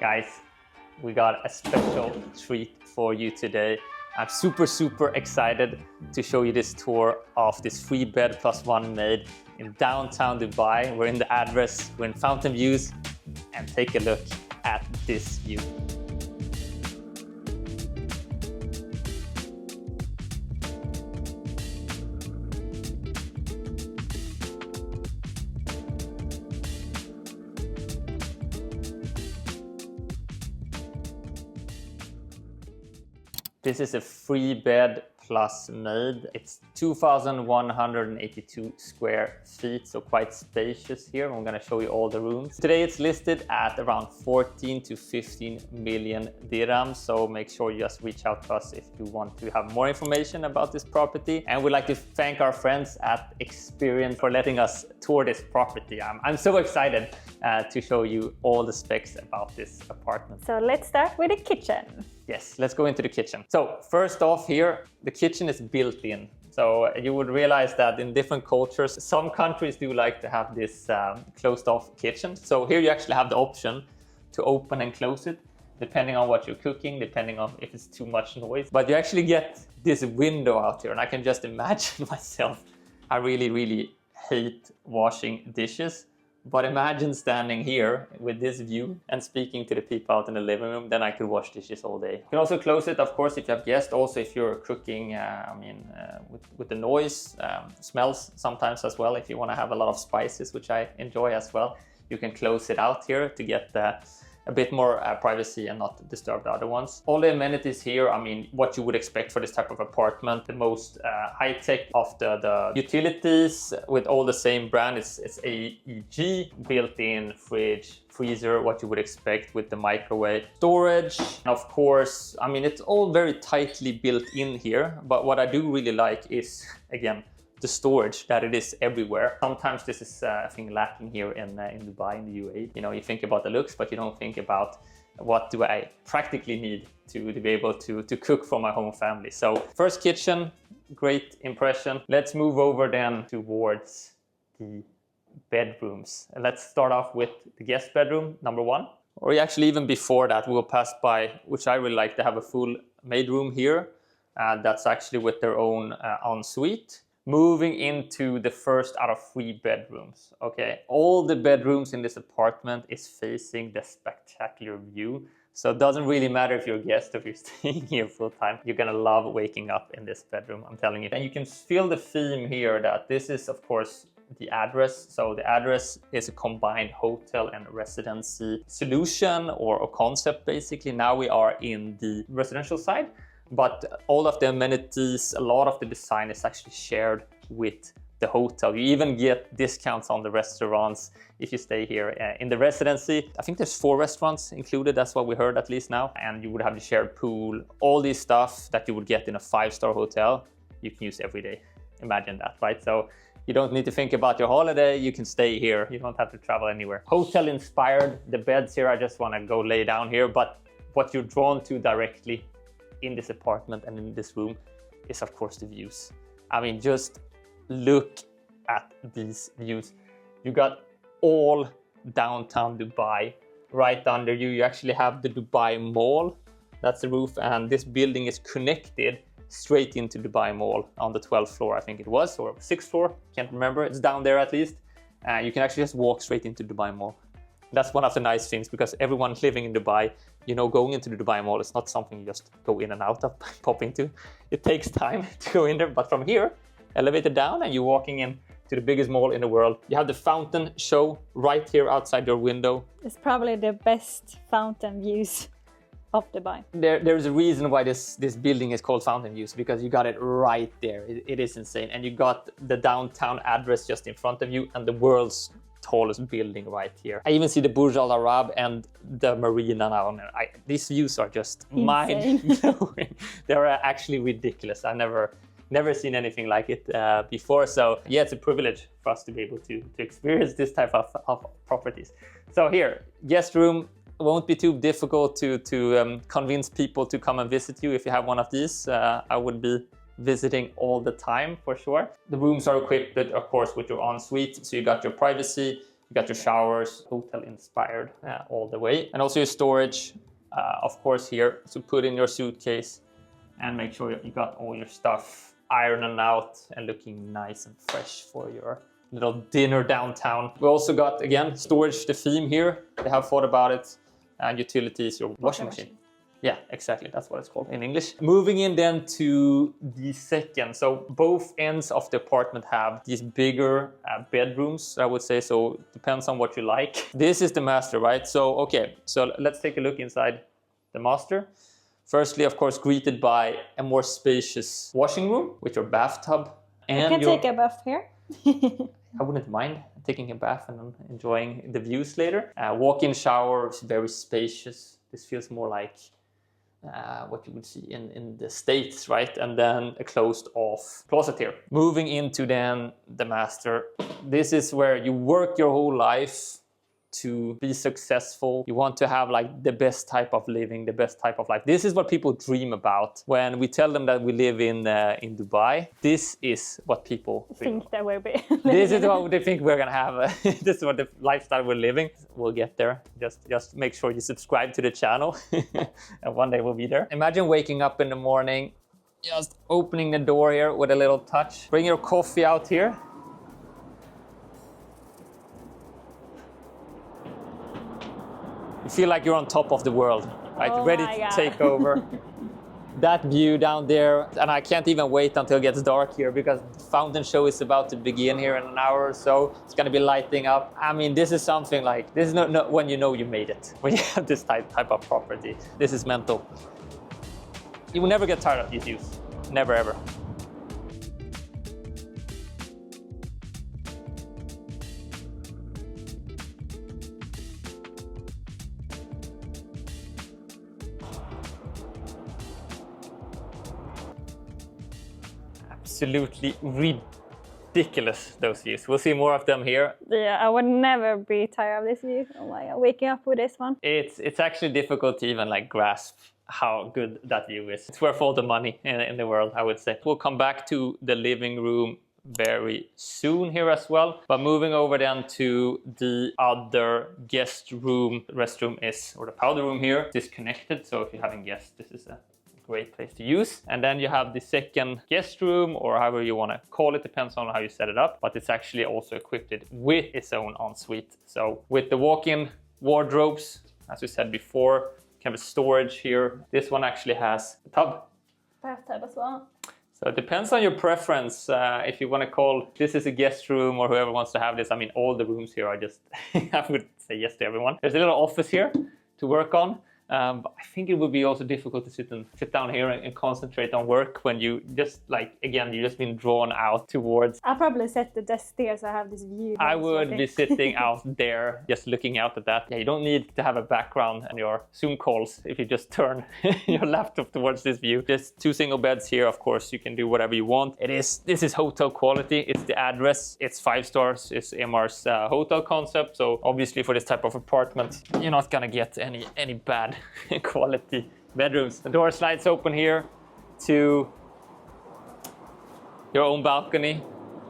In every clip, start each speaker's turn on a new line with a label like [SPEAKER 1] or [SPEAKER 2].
[SPEAKER 1] Guys, we got a special treat for you today. I'm super excited to show you this tour of this 3-bed+1 maid in downtown Dubai. We're in the address, we're in Fountain Views, and take a look at this view. This is a 3-bed+ maid. It's 2,182 square feet, so quite spacious here. I'm gonna show you all the rooms. Today it's listed at around 14 to 15 million dirhams, so make sure you just reach out to us if you want to have more information about this property. And we'd like to thank our friends at Experience for letting us tour this property. I'm so excited to show you all the specs about this apartment.
[SPEAKER 2] So let's start with the kitchen.
[SPEAKER 1] Yes, let's go into the kitchen. So first off here, the kitchen is built in. So you would realize that in different cultures, some countries do like to have this closed off kitchen. So here you actually have the option to open and close it, depending on what you're cooking, depending on if it's too much noise. But you actually get this window out here, and I can just imagine myself. I really hate washing dishes. But imagine standing here with this view and speaking to the people out in the living room, then I could wash dishes all day. You can also close it, of course, if you have guests. Also, if you're cooking, with the noise, smells sometimes as well. If you want to have a lot of spices, which I enjoy as well, you can close it out here to get a bit more privacy and not disturb the other ones. All the amenities here, what you would expect for this type of apartment. The most high-tech of the utilities with all the same brand. It's AEG, built-in fridge, freezer, what you would expect with the microwave. Storage, of course, it's all very tightly built in here. But what I do really like is, again, the storage, that it is everywhere. Sometimes this is I think lacking here in Dubai, in the UAE. You know, you think about the looks, but you don't think about what do I practically need to be able to cook for my home family. So first kitchen, great impression. Let's move over then towards the bedrooms. Let's start off with the guest bedroom, number 1. Or actually even before that, we'll pass by, which I really like to have a full maid room here. That's actually with their own ensuite. Moving into the first out of 3 bedrooms. Okay, all the bedrooms in this apartment is facing the spectacular view. So it doesn't really matter if you're a guest or if you're staying here full time. You're gonna love waking up in this bedroom, I'm telling you. And you can feel the theme here that this is, of course, the address. So the address is a combined hotel and residency solution or a concept, basically. Now we are in the residential side. But all of the amenities, a lot of the design is actually shared with the hotel. You even get discounts on the restaurants if you stay here in the residency. I think there's 4 restaurants included, that's what we heard at least now. And you would have the shared pool, all this stuff that you would get in a 5-star hotel, you can use every day. Imagine that, right? So you don't need to think about your holiday, you can stay here. You don't have to travel anywhere. Hotel inspired, the beds here, I just wanna go lay down here. But what you're drawn to directly in this apartment and in this room is, of course, the views. Just look at these views. You got all downtown Dubai right under you. You actually have the Dubai Mall. That's the roof, and this building is connected straight into Dubai Mall on the 12th floor, I think it was, or 6th floor, can't remember. It's down there at least. You can actually just walk straight into Dubai Mall. That's one of the nice things, because everyone living in Dubai, going into the Dubai Mall is not something you just go in and out of, pop into. It takes time to go in there, but from here, elevator down, and you're walking in to the biggest mall in the world. You have the fountain show right here outside your window.
[SPEAKER 2] It's probably the best fountain views of Dubai.
[SPEAKER 1] There's a reason why this building is called Fountain Views, because you got it right there. It is insane. And you got the downtown address just in front of you, and the world's tallest building right here. I even see the Burj Al Arab and the marina now. These views are just mind-blowing. They're actually ridiculous. I've never seen anything like it before. So yeah, it's a privilege for us to be able to experience this type of properties. So here, guest room. Won't be too difficult to convince people to come and visit you if you have one of these. I would be visiting all the time for sure. The rooms are equipped, of course, with your ensuite, so you got your privacy. You got your showers, hotel inspired all the way. And also your storage, of course, here. So put in your suitcase and make sure you got all your stuff ironed out and looking nice and fresh for your little dinner downtown. We also got, again, storage, the theme here. They have thought about it. And utilities, your washing machine. Yeah, exactly. That's what it's called in English. Moving in then to the second. So both ends of the apartment have these bigger bedrooms, I would say. So depends on what you like. This is the master, right? So, okay. So let's take a look inside the master. Firstly, of course, greeted by a more spacious washing room with your bathtub.
[SPEAKER 2] And you can take a bath here.
[SPEAKER 1] I wouldn't mind taking a bath and enjoying the views later. Walk-in shower is very spacious. This feels more like what you would see in the States, right? And then a closed off closet here. Moving into then the master. This is where you work your whole life to be successful. You want to have like the best type of living, the best type of life. This is what people dream about. When we tell them that we live in Dubai, this is what people
[SPEAKER 2] think that we're
[SPEAKER 1] This is what they think we're gonna have. This is what the lifestyle we're living. We'll get there. Just make sure you subscribe to the channel and one day we'll be there. Imagine waking up in the morning, just opening the door here with a little touch. Bring your coffee out here. You feel like you're on top of the world, right?
[SPEAKER 2] Oh,
[SPEAKER 1] ready to take over. That view down there, and I can't even wait until it gets dark here because the fountain show is about to begin here in an hour or so. It's going to be lighting up. I mean, this is something like, this is not when you know you made it, when you have this type of property. This is mental. You will never get tired of these views. Never, ever. Absolutely ridiculous, those views. We'll see more of them here.
[SPEAKER 2] Yeah, I would never be tired of this view. Oh my God, waking up with this one.
[SPEAKER 1] It's actually difficult to even like grasp how good that view is. It's worth all the money in the world, I would say. We'll come back to the living room very soon here as well. But moving over then to the other guest room. The restroom is, or the powder room here, disconnected. So if you're having guests, this is a great place to use. And then you have the second guest room, or however you want to call it, depends on how you set it up, but it's actually also equipped with its own ensuite. So with the walk-in wardrobes, as we said before, you have a storage here. This one actually has a
[SPEAKER 2] Bathtub as well.
[SPEAKER 1] So it depends on your preference. If you want to call this is a guest room, or whoever wants to have this. I mean, all the rooms here are just, I would say yes to everyone. There's a little office here to work on. But I think it would be also difficult to sit down here and concentrate on work when you just like, again, you've just been drawn out towards.
[SPEAKER 2] I'll probably set the desk there so I have this view.
[SPEAKER 1] I would be sitting out there, just looking out at that. Yeah, you don't need to have a background in your Zoom calls if you just turn your laptop towards this view. Just 2 single beds here, of course, you can do whatever you want. This is hotel quality. It's the address. It's 5 stars. It's EMAAR's hotel concept. So obviously for this type of apartment, you're not gonna get any bad quality bedrooms. The door slides open here to your own balcony.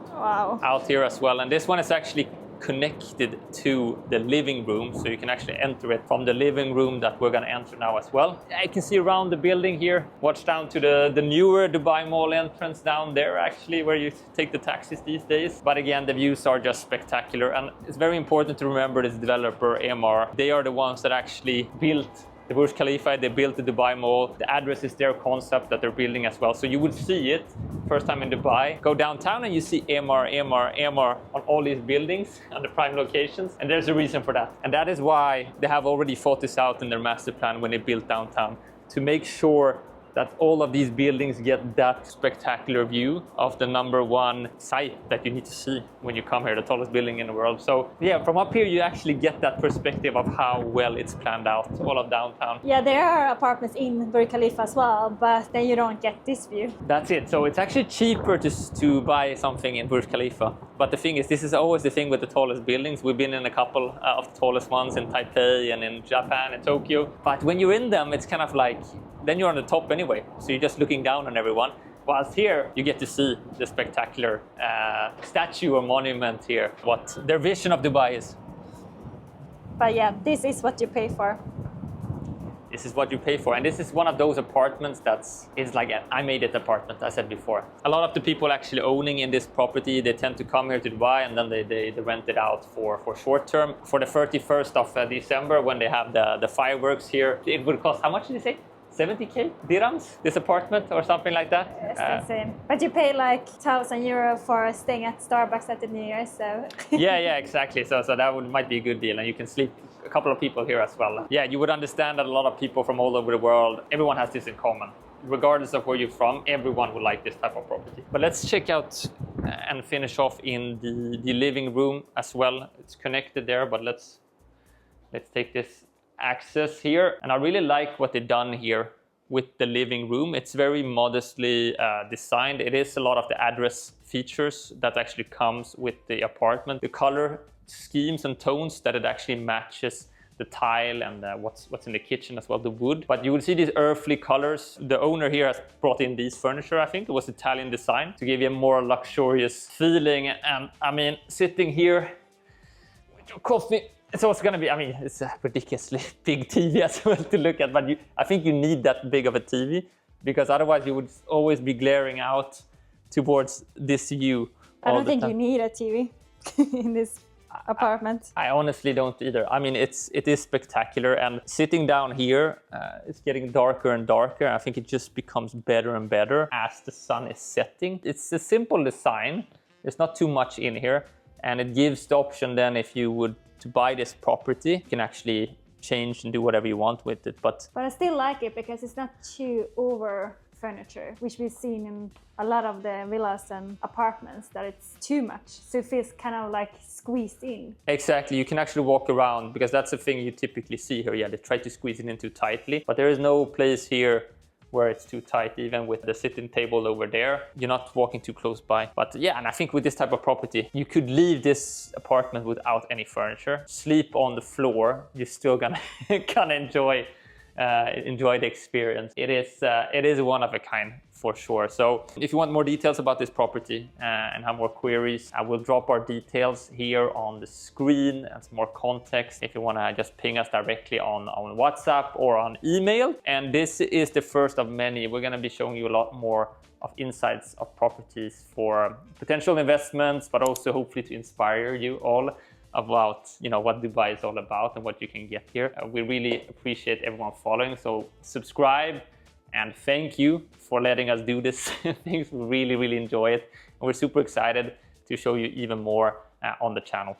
[SPEAKER 2] Wow.
[SPEAKER 1] Out here as well. And this one is actually connected to the living room, so you can actually enter it from the living room that we're going to enter now as well. You can see around the building here. Watch down to the newer Dubai Mall entrance down there, actually, where you take the taxis these days. But again, the views are just spectacular, and it's very important to remember this developer EMAAR. They are the ones that actually built the Burj Khalifa, they built the Dubai Mall. The address is their concept that they're building as well. So you would see it first time in Dubai. Go downtown and you see EMAAR on all these buildings on the prime locations. And there's a reason for that. And that is why they have already thought this out in their master plan when they built downtown, to make sure that all of these buildings get that spectacular view of the #1 site that you need to see when you come here, the tallest building in the world. So yeah, from up here you actually get that perspective of how well it's planned out, all of downtown.
[SPEAKER 2] Yeah, there are apartments in Burj Khalifa as well, but then you don't get this view.
[SPEAKER 1] That's it. So it's actually cheaper to buy something in Burj Khalifa. But the thing is, this is always the thing with the tallest buildings. We've been in a couple of the tallest ones in Taipei and in Japan and Tokyo. But when you're in them, it's kind of like, then you're on the top anyway. So you're just looking down on everyone. Whilst here, you get to see the spectacular statue or monument here, what their vision of Dubai is.
[SPEAKER 2] But yeah, this is what you pay for.
[SPEAKER 1] This is what you pay for. And this is one of those apartments it's like an I made it apartment, I said before. A lot of the people actually owning in this property, they tend to come here to Dubai and then they rent it out for short term. For the 31st of December, when they have the fireworks here, it would cost, how much did you say? 70k dirhams, this apartment or something like that?
[SPEAKER 2] It's insane. But you pay like €1,000 for staying at Starbucks at the New Year, so...
[SPEAKER 1] yeah, exactly. So that might be a good deal, and you can sleep a couple of people here as well. Yeah, you would understand that a lot of people from all over the world, everyone has this in common. Regardless of where you're from, everyone would like this type of property. But let's check out and finish off in the living room as well. It's connected there, but let's take this access here. And I really like what they've done here with the living room. It's very modestly designed. It is a lot of the address features that actually comes with the apartment. The color schemes and tones that it actually matches the tile and what's in the kitchen as well, the wood. But you will see these earthly colors. The owner here has brought in these furniture, I think. It was Italian design to give you a more luxurious feeling. And I mean, sitting here with your coffee, it's also going to be, I mean, it's a ridiculously big TV as well to look at, but I think you need that big of a TV because otherwise you would always be glaring out towards this view.
[SPEAKER 2] I don't think you need a TV in this apartment.
[SPEAKER 1] I honestly don't either. I mean, it is spectacular, and sitting down here, it's getting darker and darker. I think it just becomes better and better as the sun is setting. It's a simple design. There's not too much in here, and it gives the option then if you would to buy this property, you can actually change and do whatever you want with it. But
[SPEAKER 2] I still like it because it's not too over furniture, which we've seen in a lot of the villas and apartments, that it's too much. So it feels kind of like squeezed in. Exactly,
[SPEAKER 1] you can actually walk around because that's the thing you typically see here. Yeah, they try to squeeze it in too tightly, but there is no place here where it's too tight, even with the sitting table over there. You're not walking too close by. But yeah, and I think with this type of property, you could leave this apartment without any furniture, sleep on the floor. You're still gonna enjoy the experience. It is one of a kind for sure. So if you want more details about this property and have more queries, I will drop our details here on the screen and some more context if you want to just ping us directly on WhatsApp or on email. And this is the first of many. We're going to be showing you a lot more of insights of properties for potential investments, but also hopefully to inspire you all about what Dubai is all about and what you can get here. We really appreciate everyone following, so subscribe, and thank you for letting us do this things. We really enjoy it, and we're super excited to show you even more on the channel.